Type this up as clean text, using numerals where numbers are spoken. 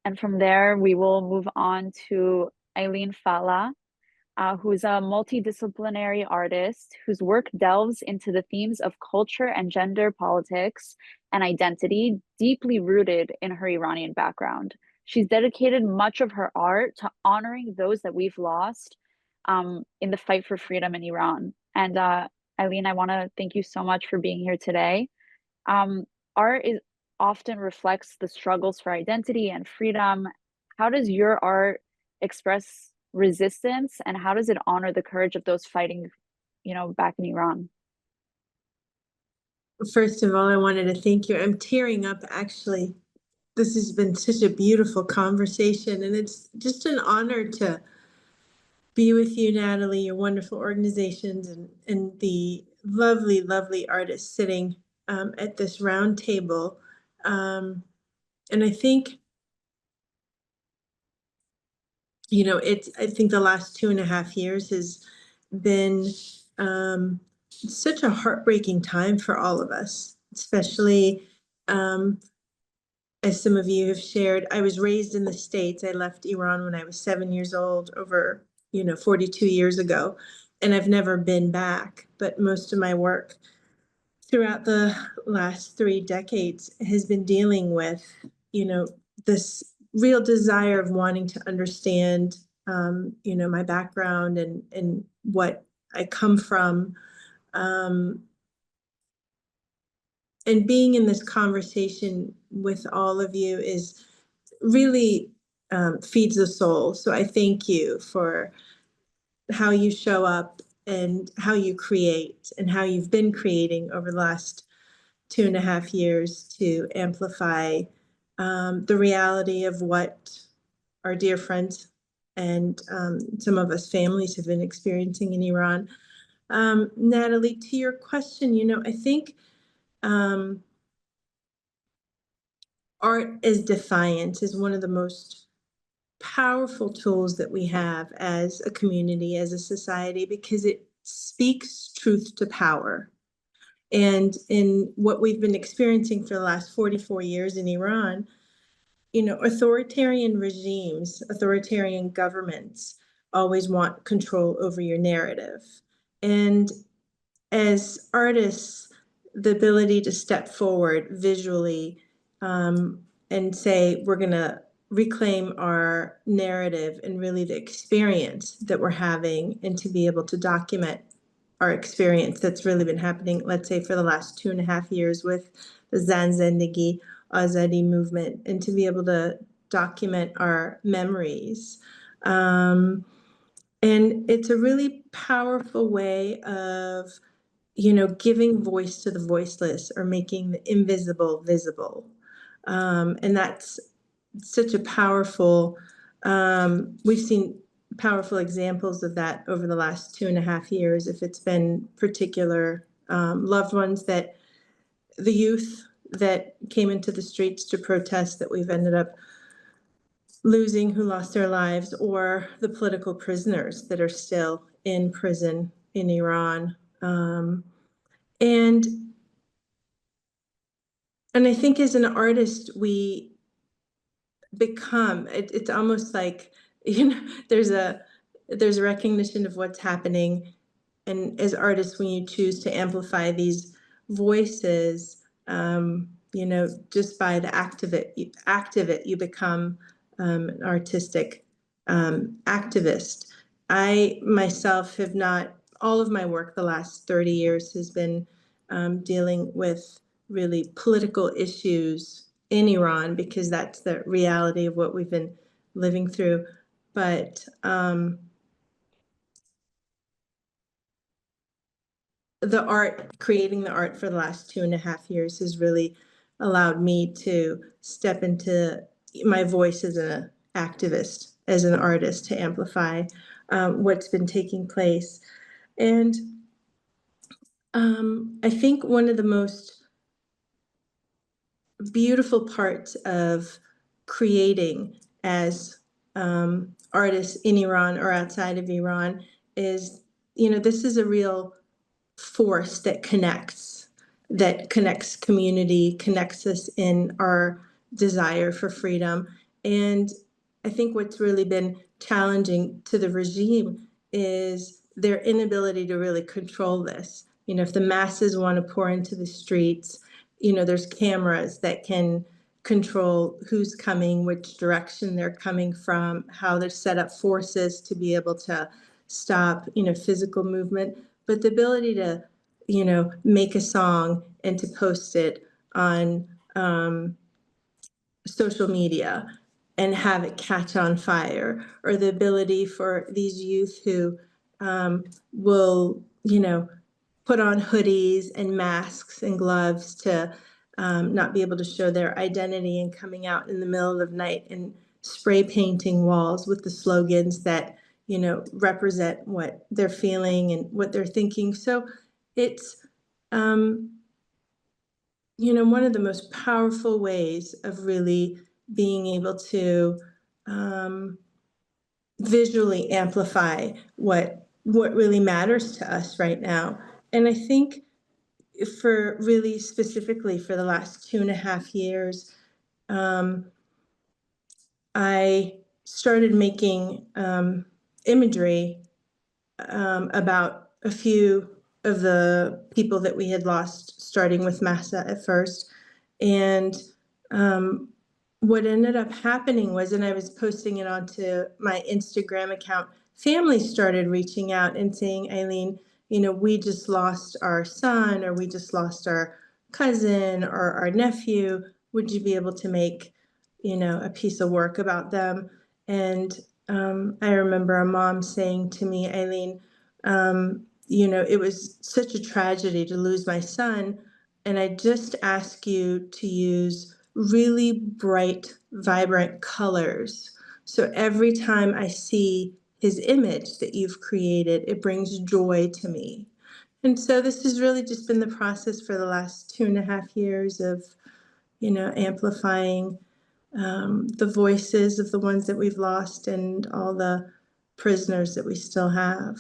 And from there, we will move on to Aylene Fallah, who's a multidisciplinary artist whose work delves into the themes of culture and gender politics and identity, deeply rooted in her Iranian background. She's dedicated much of her art to honoring those that we've lost in the fight for freedom in Iran. And Aylene, I want to thank you so much for being here today. Um, Art is often reflects the struggles for identity and freedom. How does your art express resistance, and how does it honor the courage of those fighting, back in Iran? First of all, I wanted to thank you. I'm tearing up, actually. This has been such a beautiful conversation, and it's just an honor to be with you, Natalie, your wonderful organizations, and the lovely, lovely artists sitting at this round table. And I think, I think the last 2.5 years has been such a heartbreaking time for all of us, especially as some of you have shared. I was raised in the States. I left Iran when I was 7 years old, over 42 years ago, and I've never been back. But most of my work throughout the last 3 decades has been dealing with this real desire of wanting to understand my background and what I come from, and being in this conversation with all of you is really feeds the soul. So I thank you for how you show up and how you create and how you've been creating over the last 2.5 years to amplify the reality of what our dear friends and some of us families have been experiencing in Iran. Natalie, to your question, I think art as defiance is one of the most powerful tools that we have as a community, as a society, because it speaks truth to power. And in what we've been experiencing for the last 44 years in Iran, authoritarian regimes, authoritarian governments always want control over your narrative. And as artists, the ability to step forward visually and say, we're going to reclaim our narrative and really the experience that we're having, and to be able to document our experience that's really been happening, let's say, for the last 2.5 years with the Zan Zendegi Azadi movement, and to be able to document our memories. And it's a really powerful way of giving voice to the voiceless, or making the invisible visible. And that's such a powerful, we've seen powerful examples of that over the last 2.5 years. If it's been particular loved ones, that the youth that came into the streets to protest that we've ended up losing, who lost their lives, or the political prisoners that are still in prison in Iran. And I think as an artist, we become, it's almost like, there's a recognition of what's happening. And as artists, when you choose to amplify these voices, just by the act of it, you become an artistic activist. I myself have not, all of my work the last 30 years has been dealing with really political issues in Iran, because that's the reality of what we've been living through. But creating the art for the last 2.5 years has really allowed me to step into my voice as an activist, as an artist, to amplify what's been taking place. And I think one of the most beautiful parts of creating as artists in Iran or outside of Iran is, this is a real force that connects community, connects us in our desire for freedom. And I think what's really been challenging to the regime is their inability to really control this. If the masses want to pour into the streets, there's cameras that can control who's coming, which direction they're coming from, how they're set up forces to be able to stop, physical movement. But the ability to, make a song and to post it on social media and have it catch on fire, or the ability for these youth who will, put on hoodies and masks and gloves to not be able to show their identity, and coming out in the middle of the night and spray painting walls with the slogans that, represent what they're feeling and what they're thinking. So it's, one of the most powerful ways of really being able to visually amplify what really matters to us right now. And I think for really specifically for the last 2.5 years, I started making imagery about a few of the people that we had lost, starting with Massa at first. And what ended up happening was, and I was posting it onto my Instagram account, families started reaching out and saying, Aylene, we just lost our son, or we just lost our cousin or our nephew. Would you be able to make, a piece of work about them? And I remember a mom saying to me, Aylene, it was such a tragedy to lose my son, and I just ask you to use really bright, vibrant colors. So every time I see his image that you've created, it brings joy to me. And so this has really just been the process for the last 2.5 years of, amplifying the voices of the ones that we've lost and all the prisoners that we still have.